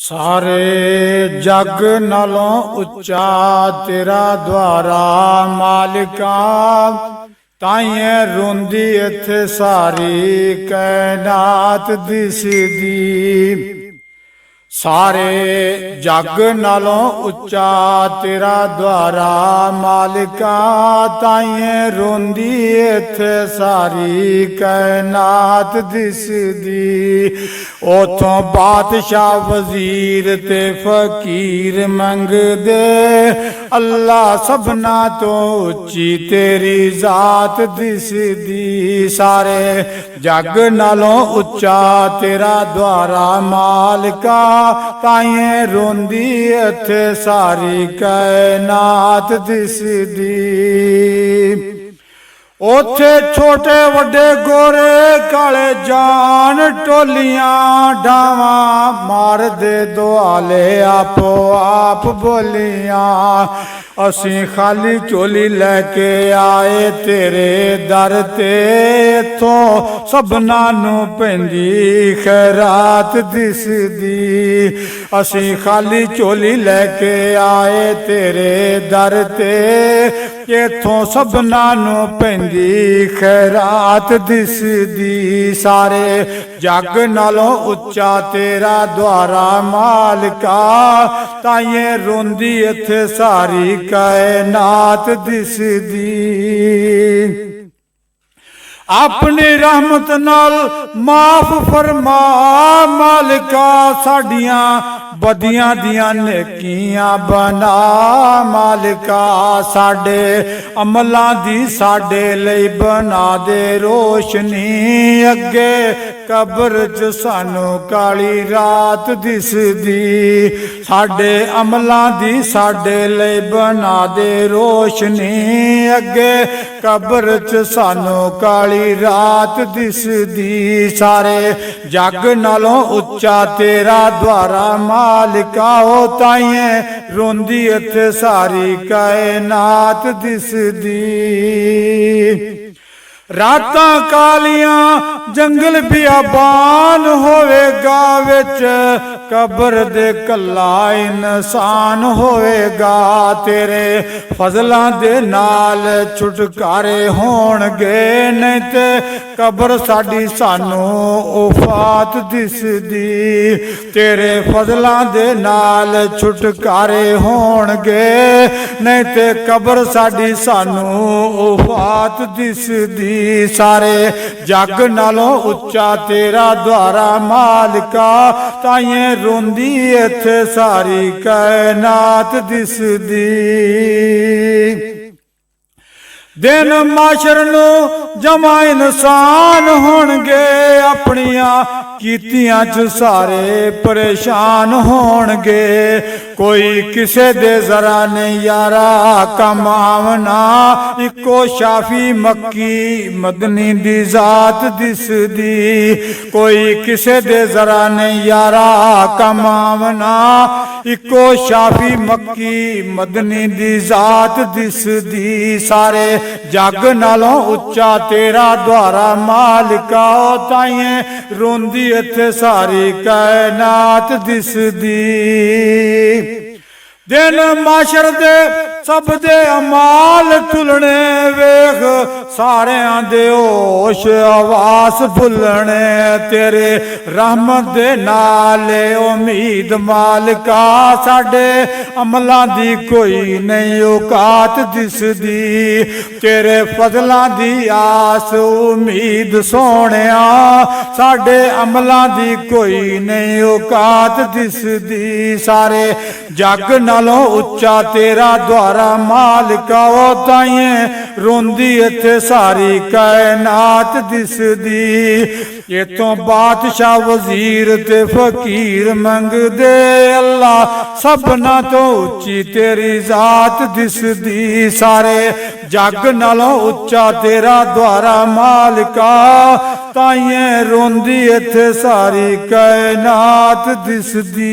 सारे जग नालों उच्चा तेरा द्वारा मालिका, ताइए रोंदी इत्थे सारी कैनात दिसदी। सारे जग नालों उच्चा तेरा द्वारा मालिका, ताइए रोंदी इत्थे सारी कैनात दिसदी। उथों बादशाह वजीर ते फकीर मंगदे, अल्लाह सबना तो उच्ची तेरी जात दिसदी। सारे जग नालों उच्चा तेरा द्वारा मालिका, ताइए रोंदी इत्थे सारी कैनात दिसदी। ओथे छोटे वड्डे गोरे काले जान टोलियां डावा मार दे दुआले आपो आप बोलियां। असी खाली चोली लैके आए तेरे दर ते, इथों सबना नू पैंदी खैरात दिसदी। असी खाली चोली लैके आए तेरे दर ते, इथों सबना नू पैंदी खैरात दिसदी। सारे जग नालों उच्चा तेरा द्वारा मालिका, ताइए रोंदी इत्थे सारी कैनात दिसदी। अपनी रहमत नाल माफ फरमा मालिका, साडियां बदियां दियां नेकियां बना मालिका। साडे अमलां दी साडे लई बना दे रोशनी, अगे कब्र च सानू काली रात दिसदी। साडे अमलां दी साडे लई बना दे रोशनी, अगे कब्र च सानू काली रात दिसदी। सारे जग नालों उच्चा तेरा द्वारा मालिका, ओ ताइए रोंदी इत्थे सारी कैनात दिसदी। रातां कालियां जंगल बियाबान होवेगा, विच कब्र दे कल्ला इंसान होवेगा। तेरे फजलां दे नाल छुटकारे होणगे, नहीं ते कब्र साडी सानू उफात दिसदी। तेरे फजलां दे नाल छुटकारे होणगे, नहीं ते कब्र साडी सानू उफात दिसदी। सारे जग नालों उच्चा तेरा द्वारा मालिका, ताइए रोंदी इत्थे सारी कैनात दिसदी। दिन माशर नू जमा इंसान होणगे, अपनियां कीतियां च सारे परेशान होणगे। कोई किसे दे जरा नहीं यारा कम आवना, इको शाफी मक्की मदनी दी जात दिसदी। कोई किसे दे जरा नहीं यारा कम आवना, इको शाफी मक्की मदनी दी जात दिसदी। सारे जग नालों उच्चा तेरा द्वारा मालिका, ताइए रोंदी इत्थे सारी कैनात दिसदी। दिन माशर दे सब दे अमाल तुलने, वेख सारियां दे होश आवास भुलने। तेरे रहमत दे नाल उम्मीद मालिका, साडे अमलां दी कोई नहीं औकात दिसदी। तेरे फजलां दी आस उम्मीद सोहणिया, साडे अमलां दी कोई नहीं औकात दिसदी। सारे जग नालों उच्चा तेरा द्वारा मालिका, ओ ताइए रोंदी इत्थे सारी कैनात दिसदी। इथों बादशाह वजीर ते फकीर मंगदे, अल्लाह सबना तो उच्ची तेरी जात दिसदी। सारे जग नालों उच्चा तेरा द्वारा मालिका, ताइए रोंदी इत्थे सारी कैनात दिसदी।